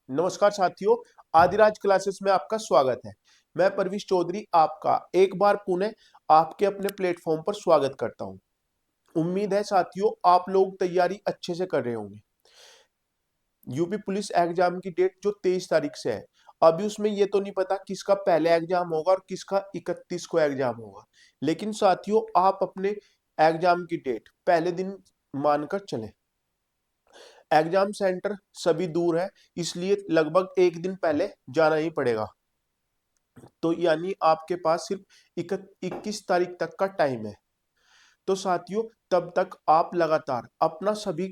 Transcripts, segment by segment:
नमस्कार साथियों, आदिराज क्लासेस में आपका स्वागत है। मैं परवीश चौधरी आपका एक बार पुनः आपके अपने प्लेटफॉर्म पर स्वागत करता हूं। उम्मीद है साथियों आप लोग तैयारी अच्छे से कर रहे होंगे। यूपी पुलिस एग्जाम की डेट जो 23 तारीख से है, अभी उसमें ये तो नहीं पता किसका पहले एग्जाम होगा और किसका 31 को एग्जाम होगा, लेकिन साथियों आप अपने एग्जाम की डेट पहले दिन मानकर चलें। एग्जाम सेंटर सभी दूर है, इसलिए लगभग एक दिन पहले जाना ही पड़ेगा। तो यानी आपके पास सिर्फ 21 तारीख तक का टाइम है। तो साथियों तब तक आप लगातार अपना सभी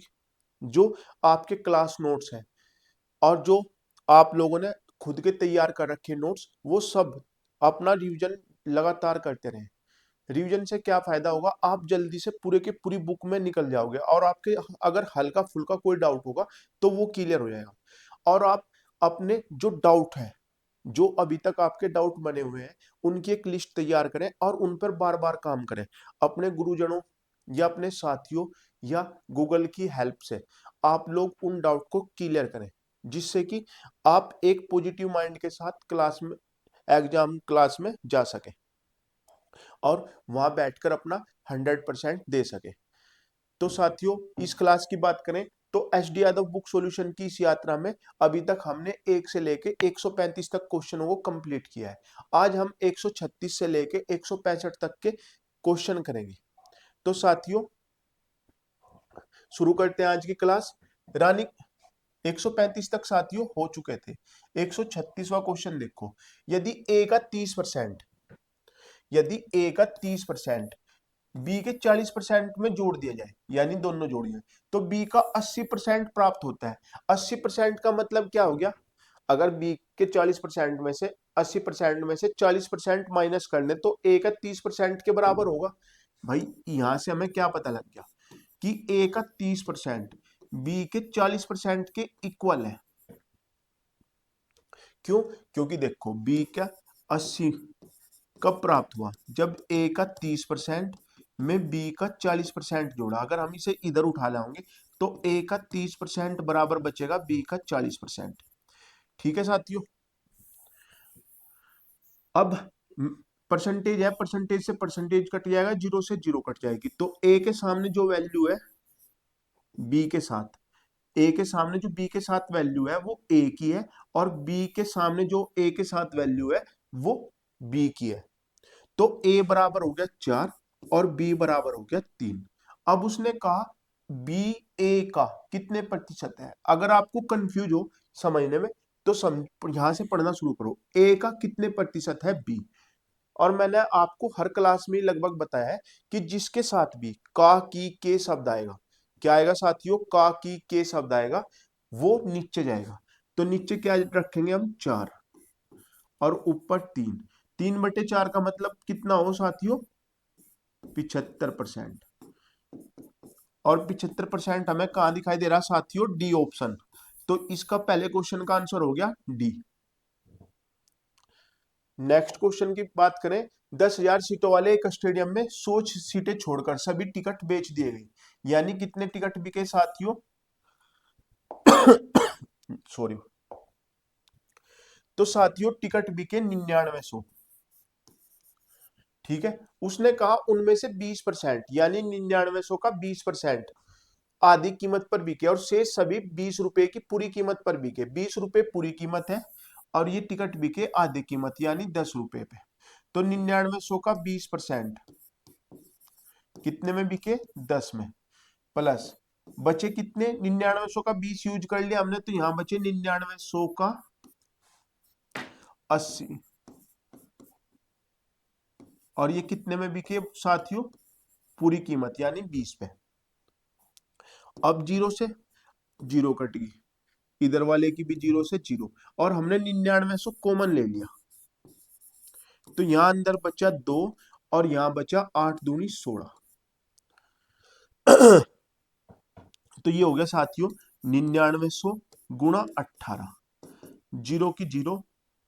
जो आपके क्लास नोट्स हैं और जो आप लोगों ने खुद के तैयार कर रखे नोट्स, वो सब अपना रिवीजन लगातार करते रहें। रिवीजन से क्या फायदा होगा, आप जल्दी से पूरे के पूरी बुक में निकल जाओगे और आपके अगर हल्का फुल्का कोई डाउट होगा तो वो क्लियर हो जाएगा। और आप अपने जो डाउट है, जो अभी तक आपके डाउट बने हुए हैं, उनकी एक लिस्ट तैयार करें और उन पर बार बार काम करें। अपने गुरुजनों या अपने साथियों या गूगल की हेल्प से आप लोग उन डाउट को क्लियर करें, जिससे कि आप एक पॉजिटिव माइंड के साथ क्लास में एग्जाम क्लास में जा सके और वहां बैठकर अपना 100% दे सके। तो साथियों इस क्लास की बात करें तो S D Yadav book solution की इस यात्रा में अभी तक हमने 1 से लेके 135 तक क्वेश्चनों को कंप्लीट किया है। आज हम 136 से लेके 165 तक के क्वेश्चन करेंगे। तो साथियों शुरू करते हैं आज की क्लास। रानी 135 तक साथियों हो चुके थे। 136वां क्वेश्चन देखो, यदि ए का 30%, यदि ए का 30% बी के 40% में जोड़ दिया जाए, यानी दोनों जोड़िए, तो बी का 80% प्राप्त होता है। 80% का मतलब क्या हो गया, अगर बी के 40% में से 80% में से 40% माइनस कर ले तो ए का 30% के बराबर होगा। भाई यहां से हमें क्या पता लग गया कि ए का 30% बी के 40% के इक्वल है। क्यों? क्योंकि देखो बी का 80 कब प्राप्त हुआ, जब ए का 30% में बी का 40% जोड़ा। अगर हम इसे इधर उठा लाएंगे तो ए का 30% बराबर बचेगा बी का 40%। ठीक है साथियों, अब परसेंटेज है, परसेंटेज से परसेंटेज कट जाएगा, जीरो से जीरो कट जाएगी। तो ए के सामने जो वैल्यू है बी के साथ, ए के सामने जो बी के साथ वैल्यू है वो ए की है, और बी के सामने जो ए के साथ वैल्यू है वो बी की है। तो ए बराबर हो गया 4 और बी बराबर हो गया 3। अब उसने कहा बी ए का कितने प्रतिशत है। अगर आपको कंफ्यूज हो समझने में तो यहां से पढ़ना शुरू करो, ए का कितने प्रतिशत है बी। और मैंने आपको हर क्लास में लगभग बताया है कि जिसके साथ भी का की के शब्द आएगा, क्या आएगा साथियों, का की के शब्द आएगा, वो नीचे जाएगा। तो नीचे क्या रखेंगे हम, 4 और ऊपर 3। 3/4 का मतलब कितना हो साथियों, 75%। और 75% हमें कहां दिखाई दे रहा साथियों, डी ऑप्शन। तो इसका पहले क्वेश्चन का आंसर हो गया डी। नेक्स्ट क्वेश्चन की बात करें, 10,000 सीटों वाले एक स्टेडियम में 100 सीटें छोड़कर सभी टिकट बेच दिए गए, यानी कितने टिकट बिके साथियों सॉरी। तो साथियों टिकट बिके 9900। ठीक है, उसने कहा उनमें से 20% यानी 9900 का 20% आधी कीमत पर बिके और शेष सभी 20 रुपए की पूरी कीमत पर बिके। 20 रुपए पूरी कीमत है और ये टिकट बिके आधी कीमत यानी 10 रुपए पे। तो 9900 का 20% कितने में बिके, 10 में, प्लस बचे कितने, 9900 का 20 यूज कर लिया हमने, तो यहां बचे 9900 का 80। और ये कितने में बिके साथियों, पूरी कीमत यानी 20 पे। अब जीरो से जीरो कट गई, इधर वाले की भी जीरो से जीरो, और हमने 9900 कॉमन ले लिया। तो यहां अंदर बचा 2 और यहां बचा 8 दूनी 16। तो ये हो गया साथियों 9900 गुणा 18, जीरो की जीरो,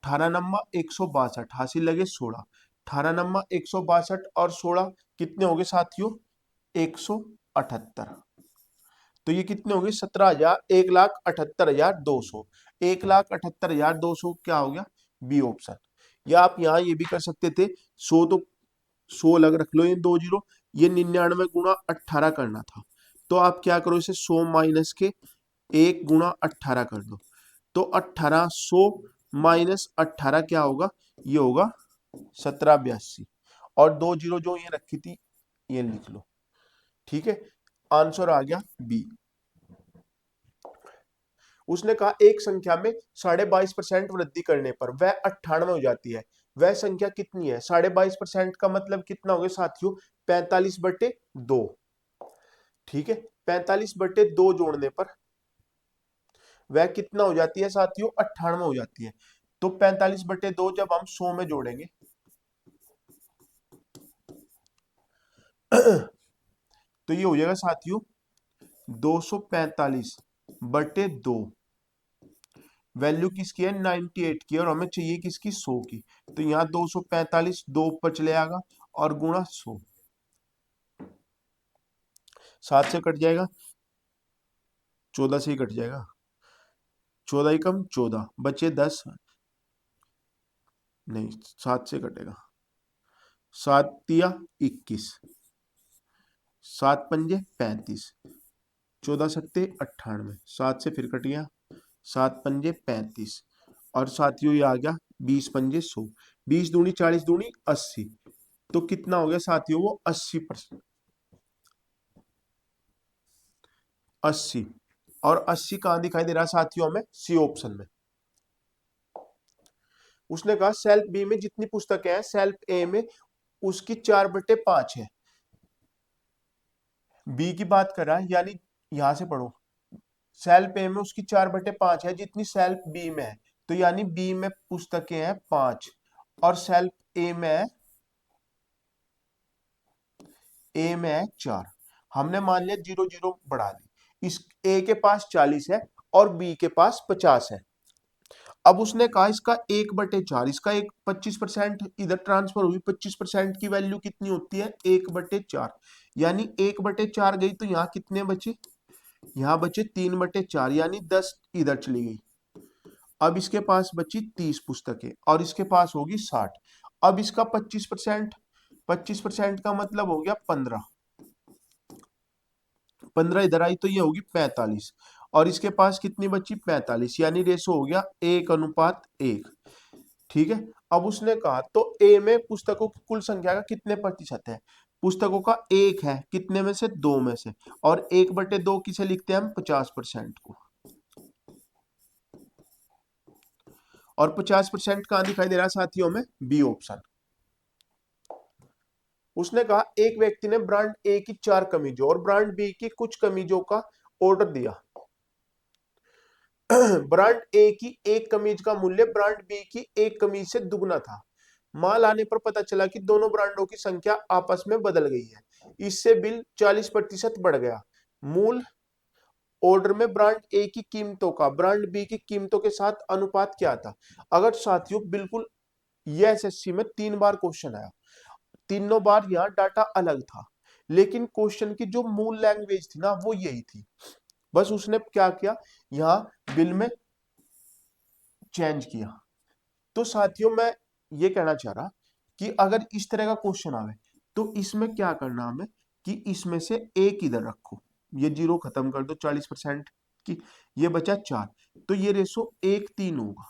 18 नंबर 162, हासिल लगे 16। 18 नंबर 162 और 16 कितने हो गए साथियों, 178। तो ये कितने होंगे 17,000, 1,78,200, 1,78,200 क्या हो गया बी ऑप्शन। या आप यहाँ ये भी कर सकते थे 100, तो 100 अलग रख लो, ये 2 जीरो, ये 99 गुणा 18 करना था, तो आप क्या करो इसे 100 माइनस के 1 गुणा 18 कर दो, तो 1800 माइनस 18 क्या होगा, ये होगा 1782, और 2 जीरो जो ये रखी थी ये लिख लो। ठीक है, आंसर आ गया बी। उसने कहा एक संख्या में 22.5% वृद्धि करने पर वह 98 हो जाती है, वह संख्या कितनी है। 22.5% का मतलब कितना हो गया साथियों, 45/2। ठीक है, 45/2 जोड़ने पर वह कितना हो जाती है साथियों, 98 हो जाती है। तो 45/2 जब हम 100 में जोड़ेंगे तो ये हो जाएगा साथियों 245/2। वैल्यू किसकी है 98 की, और हमें चाहिए किसकी 100 की। तो यहाँ 245 2 ऊपर चले आएगा और गुणा 100, 7 से कट जाएगा, 14 से ही कट जाएगा, 14 ही कम 14 बचे 10, नहीं 7 से कटेगा, 7 तिया 21, 7 पंजे 35, 14 सत्ते 98, 7 से फिर कट गया, 7 पंजे 35, और साथियों ये आ गया 20 पंजे 100, 20 दूनी 40 दूनी 80, तो कितना हो गया साथियों वो 80%, 80। और 80 कहां दिखाई दे रहा है साथियों हमें, सी ऑप्शन में। उसने कहा सेल्फ बी में जितनी पुस्तकें हैं सेल्फ ए में उसकी 4/5 है। बी की बात कर रहा है, यानी यहां से पढ़ो, सेल्फ ए में उसकी 4/5 है जितनी सेल्फ बी में है, तो यानी बी में पुस्तकें हैं 5 और सेल्फ ए में है 4। हमने मान लिया 0 0 बढ़ा दी, इस ए के पास 40 है और बी के पास 50 है। अब उसने कहा इसका 1/4, इसका एक 25% इधर ट्रांसफर हुई, 25% की वैल्यू कितनी होती है 1/4, यानी 1/4 गई तो यहाँ कितने बचे, यहाँ बचे 3/4, यानी 10 इधर चली गई। अब इसके पास बची 30 पुस्तकें और इसके पास होगी 60। अब इसका 25%, 25% का मतलब हो गया 15, 15 इधर आई तो ये होगी 45, और इसके पास कितनी बची 45, यानी रेशो हो गया 1:1। ठीक है, अब उसने कहा तो ए में पुस्तकों की कुल संख्या का कितने प्रतिशत है, पुस्तकों का 1 है, कितने में से 2 में से, और 1/2 किसे लिखते हैं हम 50% को, और 50% कहां दिखाई दे रहा है साथियों में, बी ऑप्शन। उसने कहा एक व्यक्ति ने ब्रांड ए की 4 कमीजों और ब्रांड बी की कुछ कमीजों का ऑर्डर दिया। ब्रांड ए की एक कमीज का मूल्य ब्रांड बी की एक कमीज से दुगना था। माल आने पर पता चला कि दोनों ब्रांडों की संख्या आपस में बदल गई है, इससे बिल 40% बढ़ गया। मूल ऑर्डर में ब्रांड ए की कीमतों का ब्रांड बी की कीमतों के साथ अनुपात क्या था। अगर साथियों बिल्कुल, ये एसएससी में 3 बार क्वेश्चन आया, तीनों बार यहाँ डाटा अलग था, लेकिन क्वेश्चन की जो मूल लैंग्वेज थी ना वो यही थी, बस उसने क्या किया यहाँ बिल में चेंज किया। तो साथियों मैं ये कहना चाह रहा कि अगर इस तरह का क्वेश्चन आवे तो इसमें क्या करना हमें कि इसमें से एक इधर रखो, ये 0 खत्म कर दो 40% की, ये बचा 4, तो ये रेशो 1:3 होगा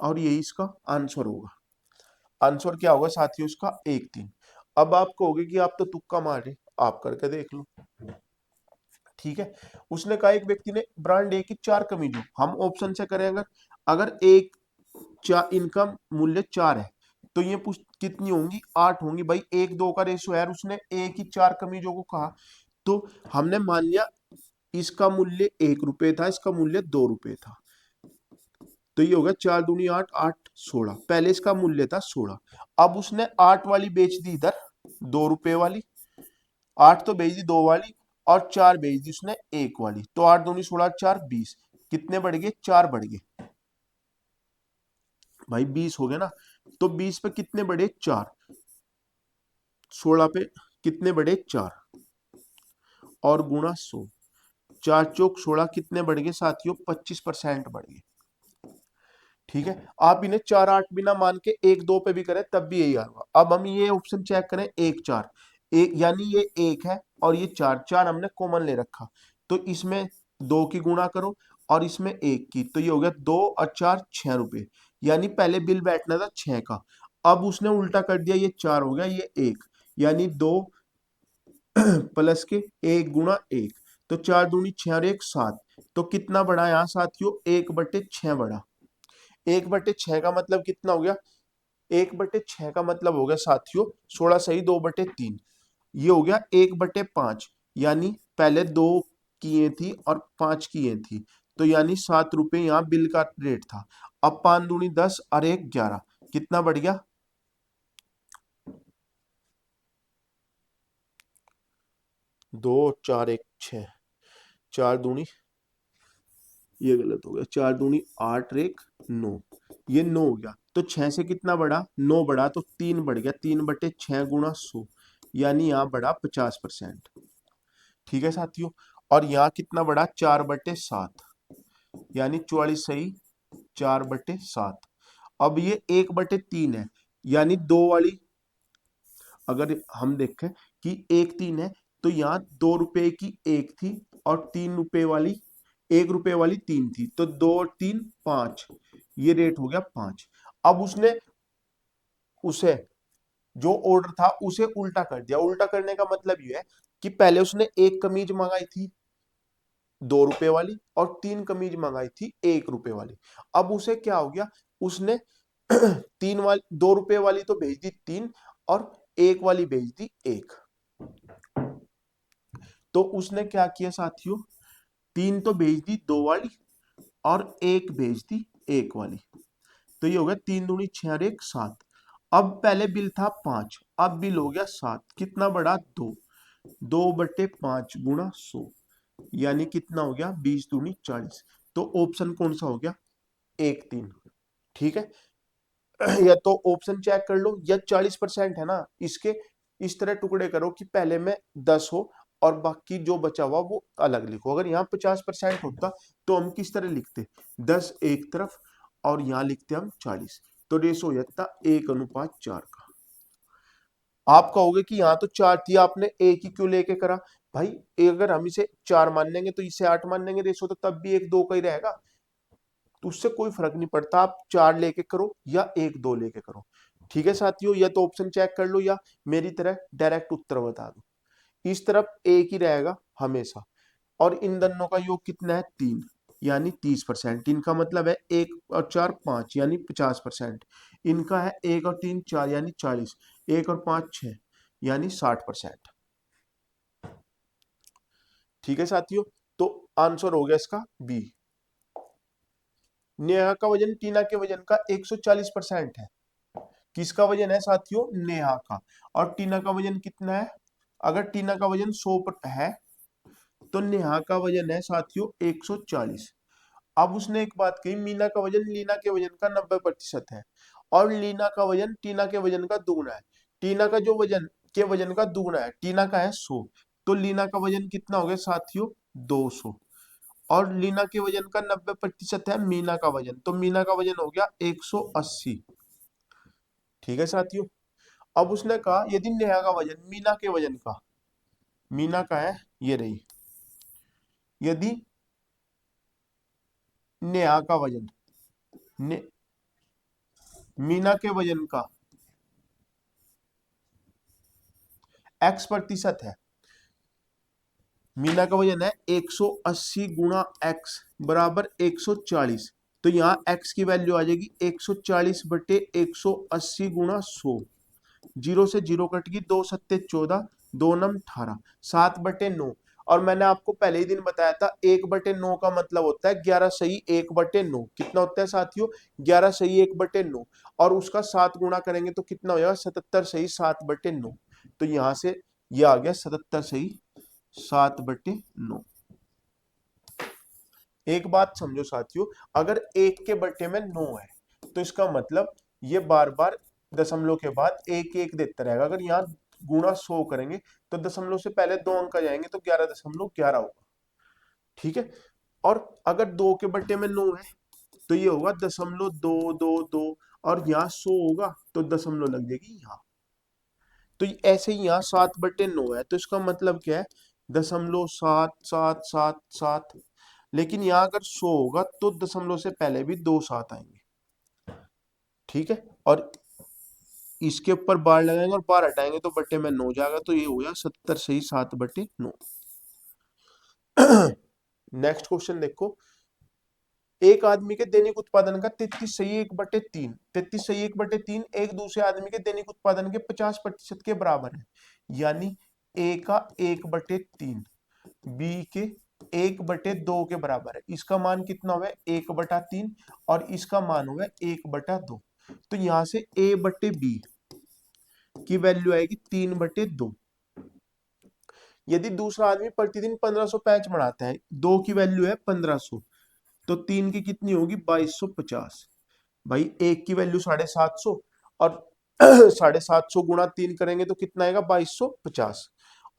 और यही इसका आंसर होगा। आंसर क्या होगा साथियों इसका 1:3। अब आप कहोगे कि आप तो तुक्का मार रहे, आप करके देख लो। ठीक है, उसने कहा एक व्यक्ति ने ब्रांड ए की 4 कमीजों, हम ऑप्शन से करें अगर, अगर एक इनका मूल्य 4 है तो ये कितनी होंगी 8 होंगी भाई, 1:2 का रेशियो है, उसने ए की 4 कमीजों को कहा, तो हमने मान लिया इसका मूल्य 1 रुपए था, इसका मूल्य 2 रुपए था, तो ये होगा 4 दूनी 8, 8 16, पहले इसका मूल्य था 16, अब उसने 8 वाली बेच दी इधर 2 रुपए वाली, 8 तो बेच दी 2 वाली, और 4 बेच दी उसने 1 वाली, तो 8 दूनी 16 4 20, कितने बढ़ गए 4 बढ़ गए भाई, 20 हो गए ना, तो 20 पे कितने बढ़े 4, 16 पे कितने बढ़े 4, और गुणा 100, 4 चौक 16 कितने बढ़ गए साथियों? 25% बढ़ गए। ठीक है, आप इन्हें 4 8 बिना मान के 1 2 पे भी करें तब भी यही आएगा। अब हम ये ऑप्शन चेक करें 1 4, एक यानी ये 1 है और ये 4 4 हमने कॉमन ले रखा, तो इसमें 2 की गुणा करो और इसमें 1 की, तो ये हो गया 2 और 4 6 रुपए, यानी पहले बिल बैठना था 6 का, अब उसने उल्टा कर दिया, ये 4 हो गया, ये 1, यानी 2 प्लस के 1 गुणा 1, तो 4 दूनी 6 और 1 7, तो कितना बढ़ा यहाँ साथियों? 1/6 बढ़ा। 1/6 का मतलब कितना हो गया? 1/6 का मतलब हो गया साथियों 16 सही 2/3, ये हो गया 1/5, यानी पहले 2 किए थी और 5 किए थी, तो यानी 7 रुपए यहाँ बिल का रेट था। अब 5 दूनी 10 और 1 11, कितना बढ़ गया? 2 4 1 6, 4 दूनी, ये गलत हो गया, 4 दूनी 8 1 9, ये 9 हो गया, तो 6 से कितना बढ़ा? 9 बढ़ा, तो 3 बढ़ गया, 3/6 गुणा 100, यानी यहाँ बढ़ा 50%। ठीक है साथियों, और यहाँ कितना बढ़ा? 4/7, यानी 44 सही 4/7। अब ये 1/3 है, यानी 2 वाली, अगर हम देखें कि 1 3 है, तो यहाँ 2 रुपए की 1 थी और 3 रुपए वाली, 1 रुपए वाली 3 थी, तो 2 और 3 5, ये रेट हो गया 5। अब उसने उसे जो ऑर्डर था उसे उल्टा कर दिया। उल्टा करने का मतलब ये है कि पहले उसने एक कमीज मंगाई थी 2 रुपए वाली और 3 कमीज मंगाई थी 1 रुपए वाली। अब उसे क्या हो गया? उसने 3 वाली 2 रुपए वाली तो भेज दी 3 और 1 वाली भेज दी 1। तो उसने क्या किया साथियों? 3 तो भेज दी 2 वाली और 1 भेज दी 1 वाली, तो ये हो गया 3 दूनी 6 और 1 7। अब पहले बिल था 5, अब बिल हो गया 7, कितना बढ़ा? 2, 2/5 गुणा 100, यानी कितना हो गया? 20 दूनी 40, तो ऑप्शन कौन सा हो गया? 1 3। ठीक है, या तो ऑप्शन चेक कर लो, या 40% है ना, इसके इस तरह टुकड़े करो कि पहले में 10 हो और बाकी जो बचा हुआ वो अलग लिखो। अगर यहाँ 50% होता तो हम किस तरह लिखते? 10 एक तरफ और यहाँ लिखते हम 40, तो रेशो हो जाता 1:4 का। आप कहोगे कि यहाँ तो 4 थी, आपने एक ही क्यों लेके करा? भाई अगर हम इसे 4 मान लेंगे तो इसे 8 मान लेंगे, रेशो तो तब भी 1 2 का ही रहेगा, तो उससे कोई फर्क नहीं पड़ता, आप 4 लेके करो या 1 2 लेके करो। ठीक है साथियों, या तो ऑप्शन चेक कर लो या मेरी तरह डायरेक्ट उत्तर बता दो। इस तरफ एक ही रहेगा हमेशा, और इन दोनों का योग कितना है? 3, यानी 30%। इनका मतलब है 1 और 4 5, यानी 50%। इनका है 1 और 3 4, यानी 40, 1 और 5 6, यानी 60%। ठीक है साथियों, तो आंसर हो गया इसका बी। नेहा का वजन टीना के वजन का 140% है। किसका वजन है साथियों? नेहा का। और टीना का वजन कितना है? अगर टीना का वजन 100 पर है तो नेहा का वजन है साथियों 140। अब उसने एक बात कही, मीना का वजन लीना के वजन का 90% है और लीना का वजन टीना के वजन का दुगना है। टीना का जो वजन का दुगना है, टीना का है 100, तो लीना का वजन कितना हो गया साथियों? 200। और लीना के वजन का 90% है मीना का वजन, तो मीना का वजन हो गया 180। ठीक है साथियों, अब उसने कहा यदि नेहा का वजन मीना के वजन का, मीना का है ये रही, यदि नेहा का वजन ने, मीना के वजन का x% है, मीना का वजन है 180 गुणा x बराबर 140, तो यहाँ x की वैल्यू आ जाएगी 140/180 गुणा 100, 0 से 0 कट गई, 2 सत्ते 14, 2 नम 18, 7/9। और मैंने आपको पहले ही दिन बताया था 1/9 का मतलब होता है 11 सही 1/9। कितना होता है साथियों? 11 सही 1/9, और उसका 7 गुणा करेंगे तो कितना हो जाएगा? 77 सही 7/9। तो यहां से ये आ गया 77 सही 7/9। एक बात समझो साथियों, अगर 1 के बट्टे में 9 है तो इसका मतलब ये बार बार दशमलव के बाद 1 1 देता रहेगा। अगर यहाँ गुणा 100 करेंगे तो दशमलव से पहले 2 अंक आ जाएंगे, तो 11.11 होगा। ठीक है। और अगर 2 के बट्टे में 9 है तो ये होगा 0.222, और यहाँ 100 होगा तो दशमलव लग जाएगी यहाँ। तो ऐसे ही यहाँ 7/9 है, तो इसका मतलब क्या है, 0.7777। लेकिन यहाँ अगर 100 होगा तो दशमलव से पहले भी 2 7 आएंगे। ठीक है, और इसके ऊपर बार लगाएंगे और बार हटाएंगे तो बट्टे में 9 जाएगा, तो ये हो गया 70 सही 7/9। नेक्स्ट क्वेश्चन देखो, एक आदमी के दैनिक उत्पादन का 33 सही 1/3, 33 सही 1/3 एक दूसरे आदमी के दैनिक उत्पादन के 50% के बराबर है। यानी ए का 1/3 बी के 1/2 के बराबर है। इसका मान कितना हुआ, 1/3, और इसका मान हुआ 1/2। तो यहां से ए बटे बी की वैल्यू आएगी 3/2। यदि दूसरा आदमी प्रतिदिन 1500 पैच बढ़ाता है, 2 की वैल्यू है 1500, तो 3 की कितनी होगी 2250। भाई एक की वैल्यू 750, और 750 गुणा 3 करेंगे तो कितना आएगा 2250,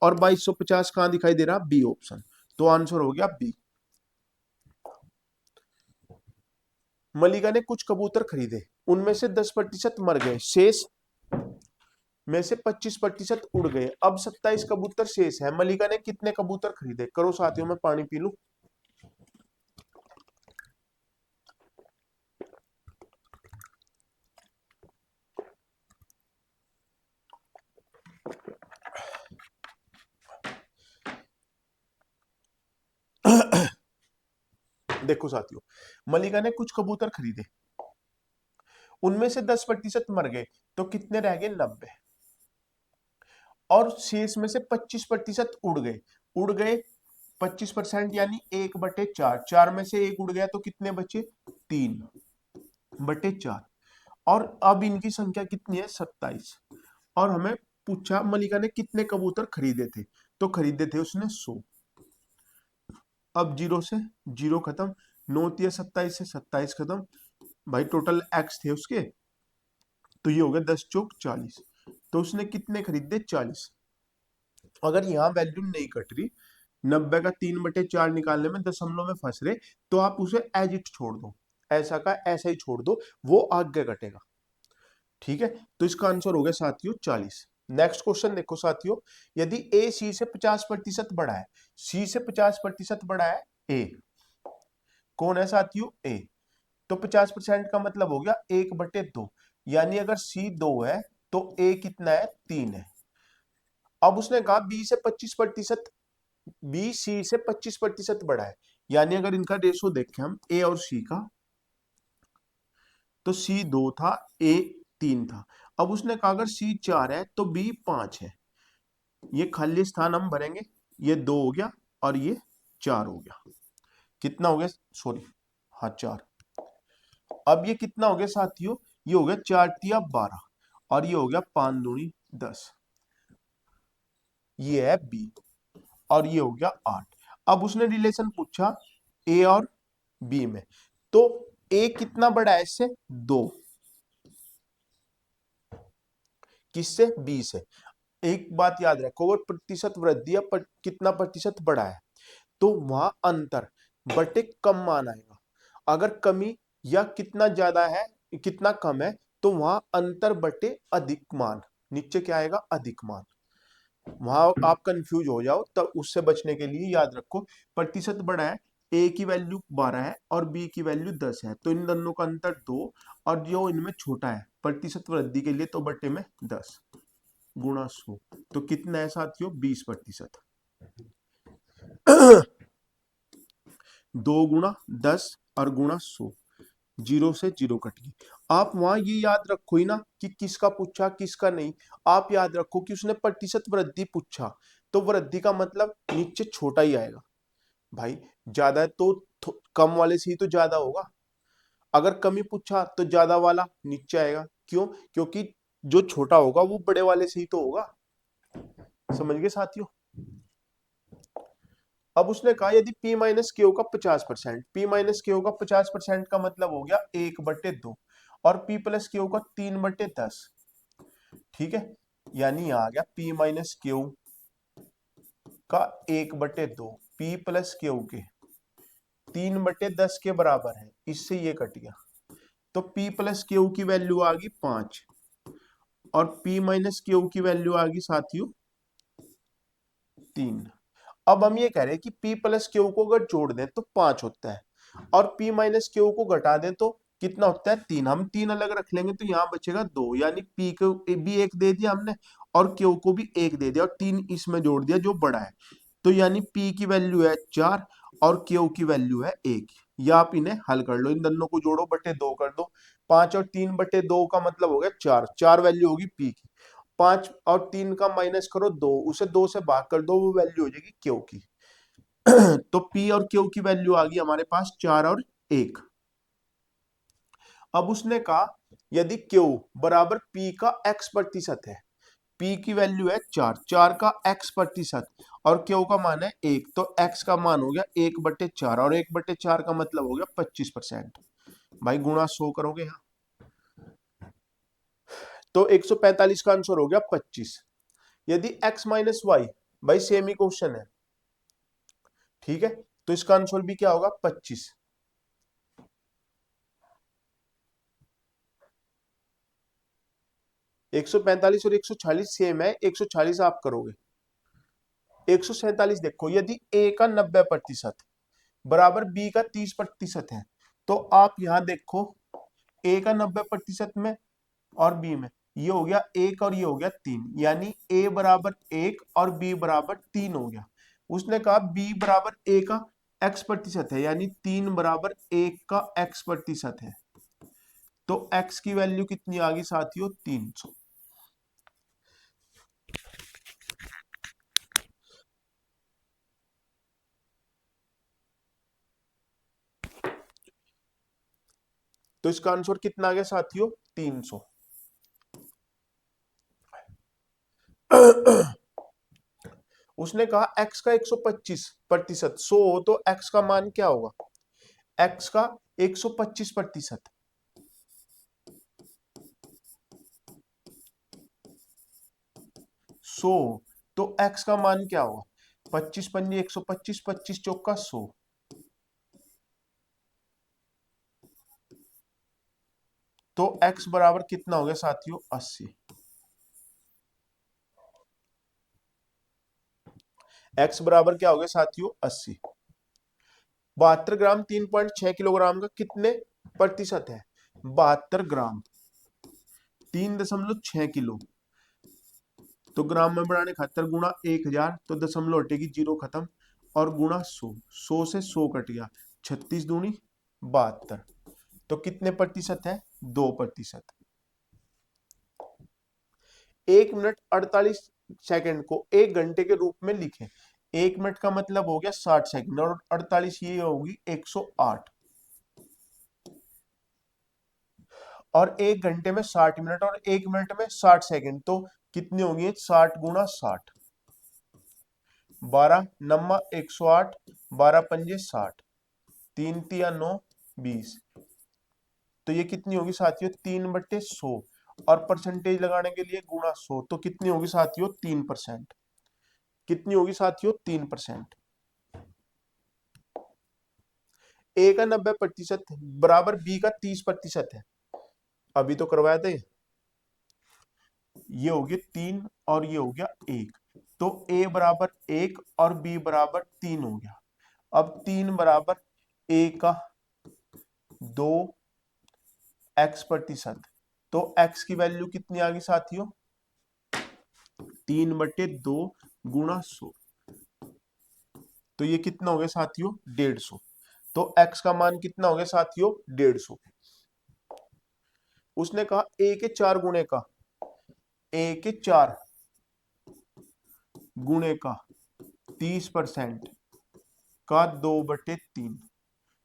और 2250 कहां दिखाई दे रहा, बी ऑप्शन। तो आंसर हो गया बी। मलिका ने कुछ कबूतर खरीदे, उनमें से 10% मर गए, शेष में से 25% उड़ गए। अब 27 कबूतर शेष है। मलिका ने कितने कबूतर खरीदे, करो साथियों, में पानी पी लूं। देखो साथियों, मलिका ने कुछ कबूतर खरीदे, उनमें से 10% मर गए, तो कितने रह गए 90, और शेष में से 25% उड़ गए। उड़ गए 25% यानी 1/4, 4 में से 1 उड़ गया तो कितने बचे 3/4, और अब इनकी संख्या कितनी है 27। और हमें पूछा मलिका ने कितने कबूतर खरीदे थे, तो खरीदे थे उसने 100। अब 0 से 0 खत्म, 9 तिया 27 से 27 खत्म, भाई टोटल एक्स थे उसके, तो ये हो गया 10 चौक 40। तो उसने कितने खरीदे 40। अगर यहाँ वैल्यू नहीं कट रही, 90 का 3/4 निकालने में दशमलव में फंस रहे, तो आप उसे एज इट छोड़ दो, ऐसा का ऐसा ही छोड़ दो, वो आगे कटेगा। ठीक है, तो इसका आंसर हो गया साथियों 40। नेक्स्ट क्वेश्चन देखो साथियों, यदि ए सी से 50% बड़ा है, सी से 50% बड़ा है ए, कौन है साथियों ए, तो 50% का मतलब हो गया 1/2, यानी अगर सी 2 है तो ए कितना है 3 है। अब उसने कहा बी से 25%, बी सी से 25% बड़ा है, यानी अगर इनका रेशो देखें हम ए और सी का, तो सी 2 था, ए 3 था। अब उसने कहा अगर सी 4 है तो बी 5 है। ये खाली स्थान हम भरेंगे, ये 2 हो गया और ये 4 हो गया। कितना हो गया, सॉरी, हाँ 4। अब ये कितना हो गया साथियों, ये हो गया 4 तिया 12, और ये हो गया 5 दूनी 10, ये है बी, और ये हो गया 8। अब उसने रिलेशन पूछा ए और बी में, तो ए कितना बड़ा है इससे 2, किससे बी से। एक बात याद रखो, अगर प्रतिशत वृद्धि या कितना प्रतिशत बढ़ा है तो वहां अंतर बटे कम मान आएगा। अगर कमी या कितना ज्यादा है कितना कम है तो वहां अंतर बटे अधिक मान, नीचे क्या आएगा अधिक मान। वहां आप कंफ्यूज हो जाओ, तब उससे बचने के लिए याद रखो प्रतिशत बड़ा है, ए की वैल्यू 12 है और बी की वैल्यू 10 है, तो इन दोनों का अंतर 2, और जो इनमें छोटा है प्रतिशत वृद्धि के लिए तो बटे में 10 गुणा 100, तो कितना है साथियों 20%। 2 गुणा 10 और गुणा 100, 0 से 0 कट गई। आप वहां ये याद रखो ही ना कि किसका पूछा किसका नहीं। आप याद रखो कि उसने प्रतिशत वृद्धि पूछा, तो वृद्धि का मतलब नीचे छोटा ही आएगा। भाई ज्यादा है तो कम वाले से ही तो ज्यादा होगा, अगर कमी पूछा तो ज्यादा वाला नीचे आएगा। क्यों, क्योंकि जो छोटा होगा वो बड़े वाले से ही तो होगा। समझ गए साथियों। अब उसने कहा यदि P माइनस क्यू का 50%, P माइनस क्यू का 50% का मतलब हो गया 1/2, और P प्लस क्यू का 3/10। ठीक है, यानी आ गया P माइनस क्यू का 1/2 P प्लस क्यू के 3/10 के बराबर है, इससे ये कट गया, तो P प्लस क्यू की वैल्यू आ गई 5 और P माइनस क्यू की वैल्यू आ गई साथियों 3। अब हम ये कह रहे हैं कि P प्लस क्यू को अगर जोड़ दें तो 5 होता है और P माइनस क्यू को घटा दें तो कितना होता है 3। हम 3 अलग रख लेंगे तो यहाँ बचेगा 2, यानी P को भी 1 दे दिया हमने और Q को भी 1 दे दिया और 3 इसमें जोड़ दिया जो बड़ा है, तो यानी P की वैल्यू है 4 और Q की वैल्यू है 1। या आप इन्हें हल कर लो, इन दोनों को जोड़ो बटे 2 कर दो, 5 और 3/2 का मतलब हो गया 4, 4 वैल्यू होगी P की, 5 और 3 का माइनस करो 2, उसे 2 से भाग कर दो, वो वैल्यू हो जाएगी Q की। तो P और Q की वैल्यू आ गई हमारे पास 4 और 1। अब उसने कहा यदि Q बराबर P का x प्रतिशत है, P की वैल्यू है 4, 4 का x प्रतिशत और Q का मान है 1, तो x का मान हो गया 1/4 और 1/4 का मतलब हो गया 25%। भाई गुणा 100 करोगे यहाँ, तो 145 का आंसर हो गया 25। यदि x माइनस वाई, भाई सेम ही क्वेश्चन है, ठीक है, तो इसका आंसर भी क्या होगा 25। 145 और 146 सेम है, 146 आप करोगे। 147 देखो, यदि a का 90% बराबर b का 30% है, तो आप यहां देखो a का 90% में और b में, ये हो गया 1 और ये हो गया 3, यानी a बराबर 1 और b बराबर 3 हो गया। उसने कहा b बराबर a का x प्रतिशत है, यानी 3 बराबर 1 का x प्रतिशत है, तो x की वैल्यू कितनी आ गई साथियों 300। तो इसका आंसर कितना आ गया साथियों 300। उसने कहा x का 125% 100 हो तो x का मान क्या होगा, x का 125%, 100 तो x का मान क्या होगा, 25 पंजे 125, 25 चौका 100, तो x बराबर कितना हो गया साथियों 80। x बराबर क्या हो गया साथियों 80। 72 ग्राम 3.6 किलोग्राम का कितने प्रतिशत है, 72 ग्राम 3.6 किलो, तो ग्राम में बढ़ाने खातर गुणा 1000, तो दशमलव हटेगी जीरो खत्म और गुणा 100, 100 से 100 कट गया, 36 दूनी 72, तो कितने प्रतिशत है 2%। 1 मिनट 48 सेकंड को 1 घंटे के रूप में लिखें। 1 मिनट का मतलब हो गया 60 सेकंड और 48 ये होगी 108, और 1 घंटे में 60 मिनट और 1 मिनट में 60 सेकंड, तो कितनी होगी 60 गुणा 60, 12 नम्मा 108, 12 पंजे 60, 3 तिया 9 20, तो ये कितनी होगी साथियों 3/100 और परसेंटेज लगाने के लिए गुणा 100, तो कितनी होगी साथियों 3%। कितनी होगी साथियों 3%। ए का 90% बराबर बी का 30% है, अभी तो करवाया था ये हो गया 3 और ये हो गया 1, तो ए बराबर 1 और बी बराबर 3 हो गया। अब 3 बराबर ए का 2x%, तो x की वैल्यू कितनी आ गई साथियों 3/2 गुणा 100, तो ये कितना हो गया साथियों 150, तो x का मान कितना हो गया साथियों 150। उसने कहा a के 4 गुणे का, a के 4 गुणे का 30% का 2/3,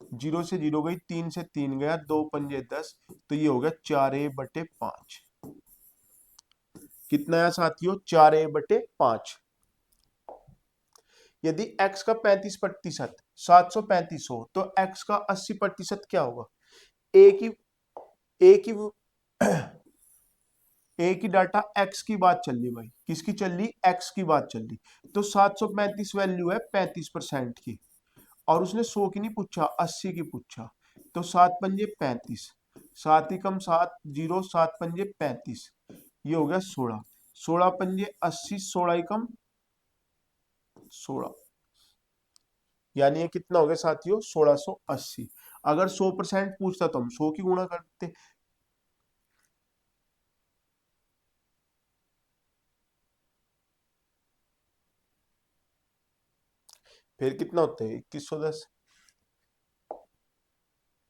जीरो से जीरो गई, 3 से 3 गया, 2 पंजे 10, तो ये हो गया 4a/5। कितना है साथियों 4a/5। यदि x का 35% 735 हो तो x का 80% क्या होगा, a की a की ए की डाटा x की बात चल रही भाई, किसकी चल रही x की बात चल रही, तो 735 वैल्यू है 35% की और उसने 100 की नहीं पूछा, 80 की पूछा। तो 7 पंजे 35, 7 ही कम 7, 0 7 पंजे 35, ये हो गया 16। 16 पंजे 80, 16 यानी ये कितना हो गया साथियों, 1680। अगर 100% पूछता तो हम 100 की गुणा करते। फिर कितना होते हैं 2110।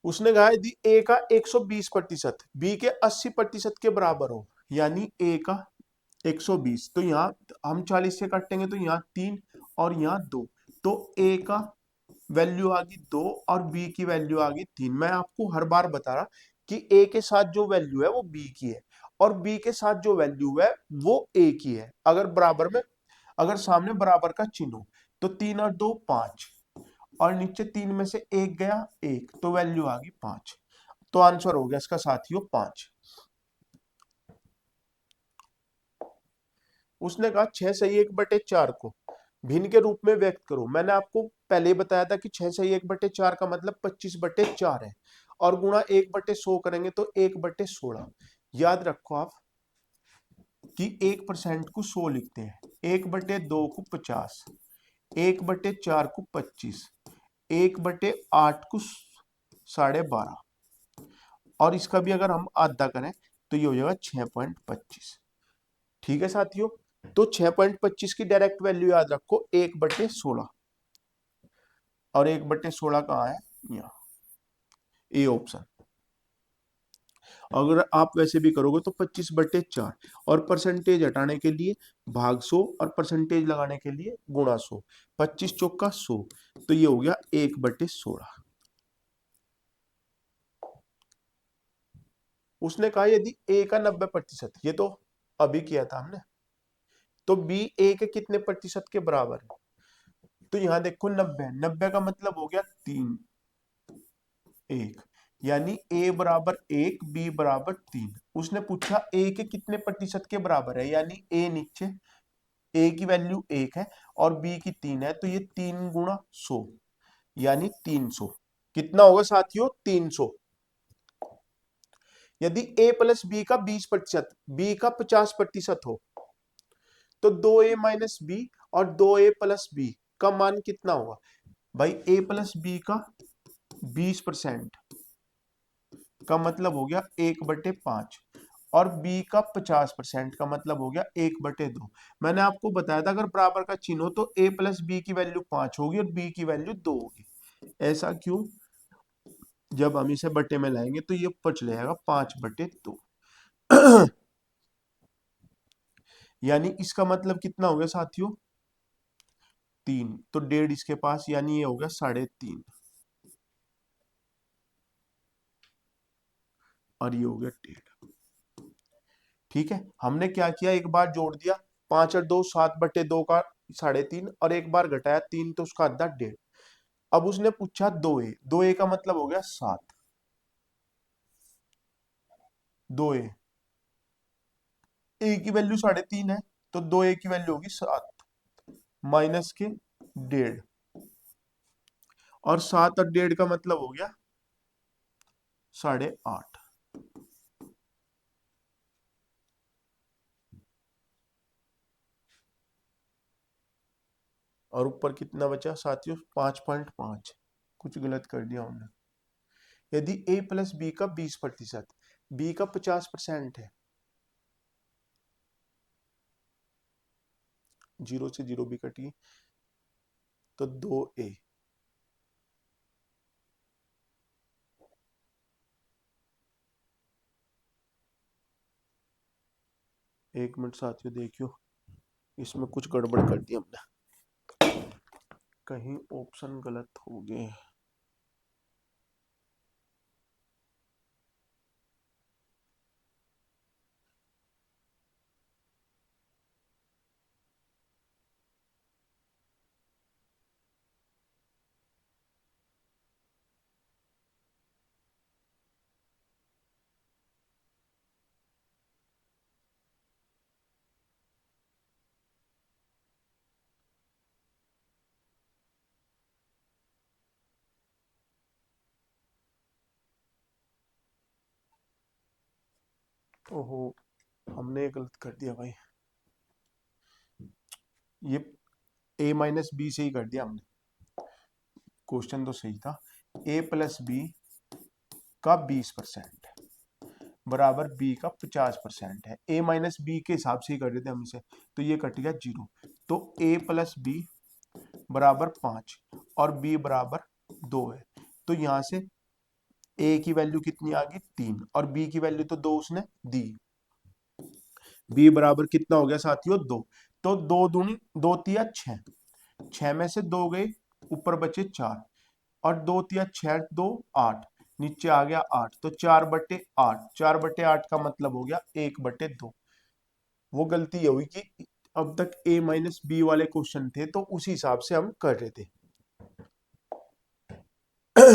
उसने कहा यदि ए का 120% बी के 80% के बराबर हो, यानी ए का 120, तो यहाँ हम 40 से काटेंगे तो यहाँ 3 और यहाँ 2, तो ए का वैल्यू आ गई 2 और बी की वैल्यू आ गई 3। मैं आपको हर बार बता रहा कि ए के साथ जो वैल्यू है वो बी की है और बी के साथ जो वैल्यू है वो ए की है। अगर बराबर में, अगर सामने बराबर का चिन्ह हो तो 3 और 2 5, और नीचे 3 में से एक गया 1, तो वैल्यू आ गई 5। तो आंसर हो गया इसका साथियों 5। उसने कहा 6/1/4 को भिन्न के रूप में व्यक्त करो। मैंने आपको पहले ही बताया था कि 6/1/4 का मतलब 25/4 है, और गुणा 1/100 करेंगे तो 1/16। याद रखो आप कि 1% को 100 लिखते हैं, 1/2 को 50, 1/4 को 25, 1/8 को 12.5, और इसका भी अगर हम आधा करें तो ये हो जाएगा 6.25। ठीक है साथियों, तो 6.25 की डायरेक्ट वैल्यू याद रखो 1/16, और 1/16 कहाँ है, यहाँ, ए ऑप्शन। अगर आप वैसे भी करोगे तो 25/4, और परसेंटेज हटाने के लिए भाग 100 और परसेंटेज लगाने के लिए गुणा 100, 25 चौका 100, तो ये हो गया 1/16। उसने कहा यदि ए का 90%, ये तो अभी किया था हमने, तो बी ए के कितने प्रतिशत के बराबर है। तो यहाँ देखो 90, 90 का मतलब हो गया 3 1, यानी ए बराबर 1, बी बराबर 3। उसने पूछा ए के कितने प्रतिशत के बराबर है, यानी ए नीचे, ए की वैल्यू 1 है और बी की 3 है, तो ये 3 × 100 यानी 300। कितना होगा साथियों, 300। यदि ए प्लस बी का 20%, बी का 50% हो, तो 2a - बी और 2a + बी का मान कितना होगा। भाई a + बी का 20% का मतलब हो गया 1/5, और b का 50% का मतलब हो गया 1/2। मैंने आपको बताया था अगर बराबर का चिन्ह हो तो a + बी की वैल्यू 5 होगी और b की वैल्यू 2 होगी। ऐसा क्यों, जब हम इसे बटे में लाएंगे तो ये ऊपर चले जाएगा 5/2। यानी इसका मतलब कितना हो गया साथियों, 3, तो 1.5 इसके पास, यानी ये हो गया 3.5, और ये हो गया 1.5। ठीक है, हमने क्या किया, एक बार जोड़ दिया, 5 और 2 7/2 का 3.5, और एक बार घटाया 3, तो उसका आधा 1.5। अब उसने पूछा 2a, 2a का मतलब हो गया 7, 2a, a की वैल्यू 3.5 है, तो 2a की वैल्यू होगी 7 माइनस के 1.5, और 7 और 1.5 का मतलब हो गया 8.5। और ऊपर कितना बचा साथियों, 5.5। कुछ गलत कर दिया हमने। यदि a + बी का 20%, बी का 50% है, 0 से 0 भी कटी, तो 2a, एक मिनट साथियों देखियो, इसमें कुछ गड़बड़ कर दी हमने, कहीं ऑप्शन गलत हो गए। ओहो, हमने गलत कर दिया भाई, ये a माइनस बी से ही कर दिया हमने। क्वेश्चन तो सही था, a प्लस बी का 20% बराबर b का 50% है। a माइनस बी के हिसाब से ही कर देते हम इसे, तो ये कट गया 0। तो a प्लस बी बराबर 5 और b बराबर 2 है। तो यहां से a की वैल्यू कितनी आ गई 3 और b की वैल्यू तो 2 उसने दी। b बराबर कितना हो गया साथियों 2। तो 2 दूनी 2 तिया 6, 6 में से 2 गए, ऊपर बचे 4 और 2 तिया 6 2 8, नीचे आ गया 8। तो 4/8, 4/8 का मतलब हो गया 1/2। वो गलती हुई कि अब तक a माइनस बी वाले क्वेश्चन थे तो उसी हिसाब से हम कर रहे थे।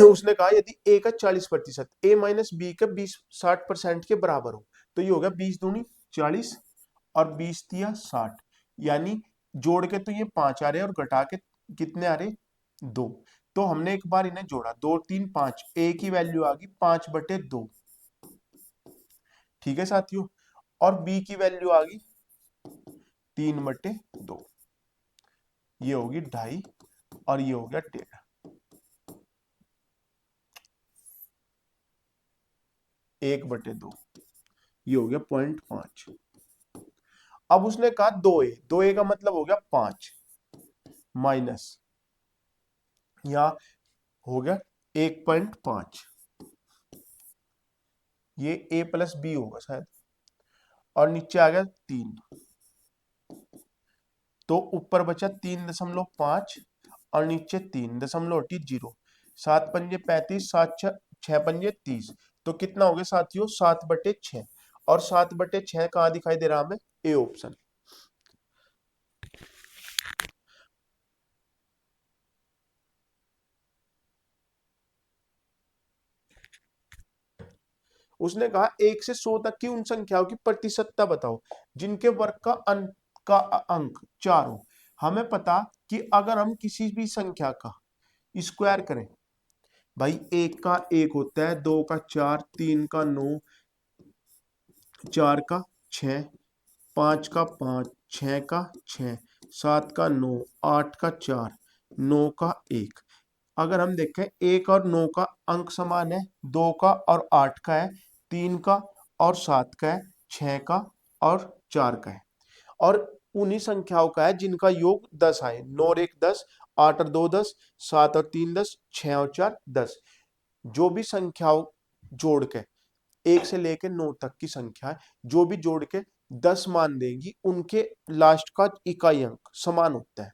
उसने कहा यदि a का 40%, a माइनस बी का 60% के बराबर हो, तो ये हो गया 20 दूनी 40 और 20 तिया 60, यानी जोड़ के तो ये 5 आ रहे और घटा के कितने आ रहे 2। तो हमने एक बार इन्हें जोड़ा, 2 3 5, a की वैल्यू आ गई 5/2, ठीक है साथियों, और b की वैल्यू आ गई 3/2, ये होगी 2.5 और ये हो गया 1.5, 1/2, ये हो गया 0.5। अब उसने कहा 2a का मतलब हो गया 5 माइनस, या हो गया 1.5, ये a प्लस बी होगा शायद, और नीचे आ गया 3, तो ऊपर बचा 3.5 और नीचे 3.0, 7×5 = 35, 7 6×5 = 30। तो कितना हो गया साथियों 7/6, और 7/6 कहाँ दिखाई दे रहा हमें, ए ऑप्शन। उसने कहा 1 से 100 तक की उन संख्याओं की प्रतिशतता बताओ जिनके वर्ग का अंक 4 हो। हमें पता कि अगर हम किसी भी संख्या का स्क्वायर करें, भाई 1 का 1 होता है, 2 का 4, 3 का 9, 4 का 6, 5 का 5, 6 का 6, 7 का 9, 8 का 4, 9 का 1। अगर हम देखें 1 और 9 का अंक समान है, 2 का और 8 का है, 3 का और 7 का है, 6 का और 4 का है, और उन्हीं संख्याओं का है जिनका योग 10 आए। 9 और 1 10, 8 और 2 10, 7 और 3 10, 6 और 4 10। जो भी संख्याओं जोड़ के 1 से लेकर 9 तक की संख्या है, जो भी जोड़ के 10 मान देगी उनके लास्ट का इकाई अंक समान होता है,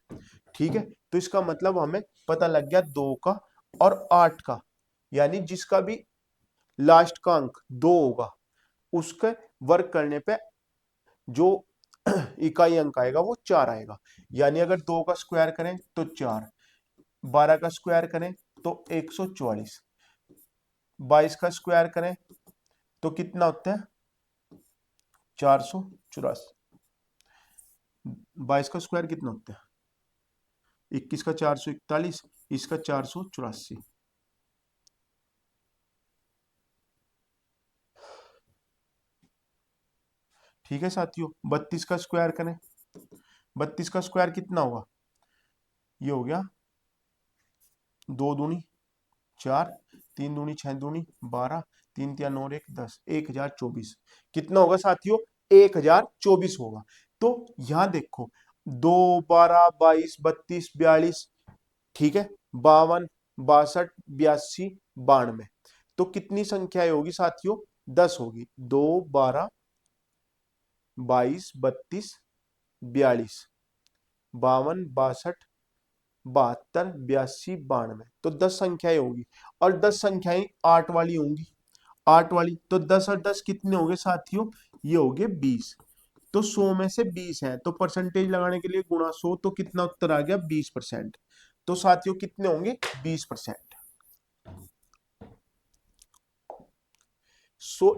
ठीक है। तो इसका मतलब हमें पता लग गया 2 का और 8 का, यानी जिसका भी लास्ट का अंक 2 होगा उसके वर्ग करने पे जो इकाई अंक आएगा वो 4 आएगा। यानी अगर 2 का स्क्वायर करें तो 4, 12 का स्क्वायर करें तो 144, 22 का स्क्वायर करें तो कितना होता है 484, 22 का स्क्वायर कितना होता है 21 का 441, इसका 484। ठीक है साथियों, 32 का स्क्वायर करें, 32 का स्क्वायर कितना होगा, ये हो गया 2 दूनी 4, 3 दूनी 6 दूनी 12, 3 तिया 9 1 10, 1024। कितना होगा साथियों 1024 होगा। तो यहां देखो 2 12 22 32 42, ठीक है, 52 62 82 92। तो कितनी संख्याएं होगी साथियों 10 होगी, 2 12 22 32 42, 52 62 72 82 92। तो 10 संख्याएं होगी, और 10 संख्याएं 8 वाली होंगी, 8 वाली। तो 10 और 10 कितने हो गए साथियों, ये हो गए 20। तो 100 में से 20 है तो परसेंटेज लगाने के लिए गुणा 100, तो कितना उत्तर आ गया 20%। तो साथियों कितने होंगे 20%।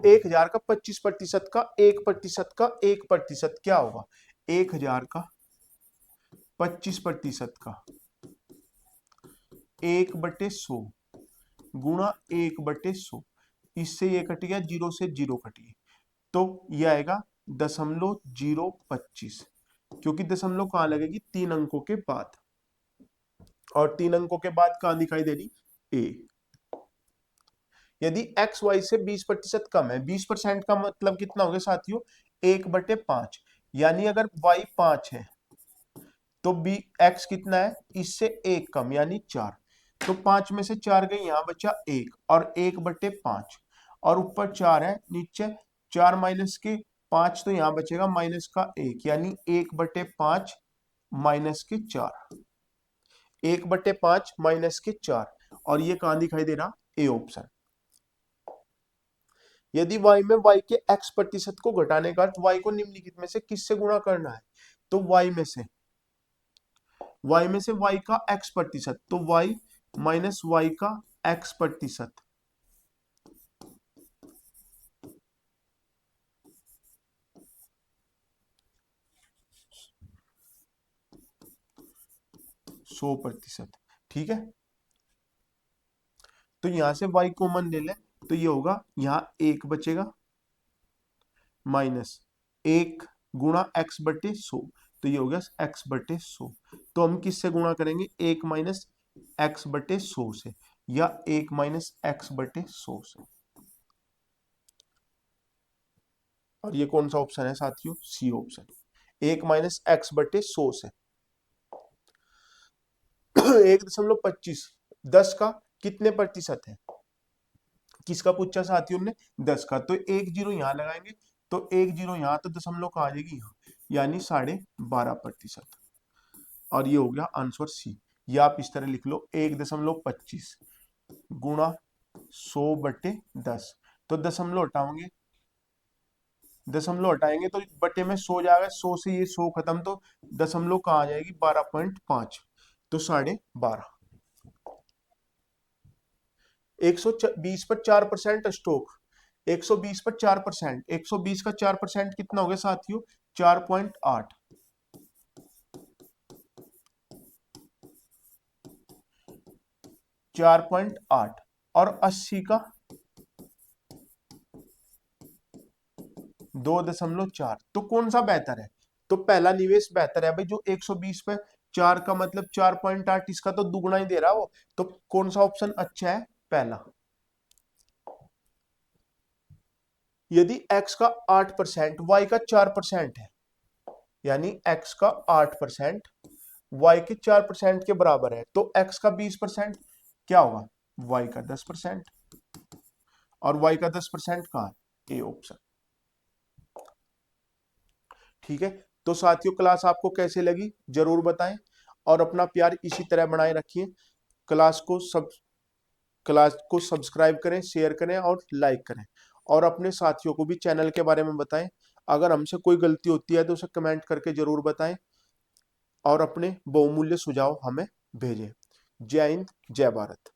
1000 का 25% का 1% का 1% क्या होगा, 1000 का 25% का 1/100 गुणा 1/100, इससे ये कट गया, जीरो से जीरो कट गई, तो ये आएगा 0.025, क्योंकि दशमलव कहाँ लगेगी, 3 अंकों के बाद, और 3 अंकों के बाद कहाँ दिखाई दे रही, ए। यदि एक्स वाई से 20% कम है, 20% का मतलब कितना हो गया साथियों, 1/5, यानी अगर वाई 5 है तो बी एक्स कितना है, इससे 1 कम यानी 4, तो 5 में से 4 गई, यहां बचा 1, और 1/5, और ऊपर 4 है, नीचे 4 माइनस के 5, तो यहां बचेगा माइनस का 1, यानी 1/5 माइनस के 4, 1/5 माइनस के 4, और ये कहां दिखाई दे रहा, ए ऑप्शन। यदि y में y के x प्रतिशत को घटाने का अर्थ y को निम्नलिखित में से किससे गुणा करना है, तो y में से y का x प्रतिशत, तो y माइनस y का x प्रतिशत, सौ प्रतिशत, ठीक है। तो यहां से y कॉमन ले ले, तो ये होगा, यहां 1 बचेगा, माइनस 1 गुणा x/100, तो ये हो गया x/100। तो हम किससे गुणा करेंगे, 1 माइनस x/100 से, या 1 माइनस x/100 से, और ये कौन सा ऑप्शन है साथियों, सी ऑप्शन, 1 माइनस x/100 से। 1.25 10 का कितने प्रतिशत है, किसका पूछा साथियों ने, 10 का, तो 1 जीरो यहां लगाएंगे, तो 1 जीरो यहां, तो दशमलव कहां आ जाएगी, यहाँ, यानी 12.5%, और ये हो गया आंसर सी। या आप इस तरह लिख लो, 1.25 गुणा 100/10, तो दशमलव हटाएंगे तो बटे में 100 जाएगा, 100 से ये 100 खत्म, तो दशमलव कहाँ आ जाएगी, 12.5, तो 12.5। 120 पर 4% स्टॉक, 120 पर 4%, 120 का 4% कितना हो गया साथियों, 4.8, 4.8, और 80 का 2.4, तो कौन सा बेहतर है, तो पहला निवेश बेहतर है भाई, जो 120 पे 4 का मतलब 4.8, इसका तो दुगना ही दे रहा वो, तो कौन सा ऑप्शन अच्छा है, पहला। यदि x का 8%, y का 4% है, यानी x का 8% y के 4% के बराबर है, तो x का 20% क्या होगा, y का 10%, और y का 10% कहाँ है, ए ऑप्शन, ठीक है। तो साथियों क्लास आपको कैसे लगी जरूर बताएं, और अपना प्यार इसी तरह बनाए रखिए। क्लास को सब क्लास को सब्सक्राइब करें, शेयर करें और लाइक करें, और अपने साथियों को भी चैनल के बारे में बताएं। अगर हमसे कोई गलती होती है तो उसे कमेंट करके जरूर बताएं, और अपने बहुमूल्य सुझाव हमें भेजें। जय हिंद, जय भारत।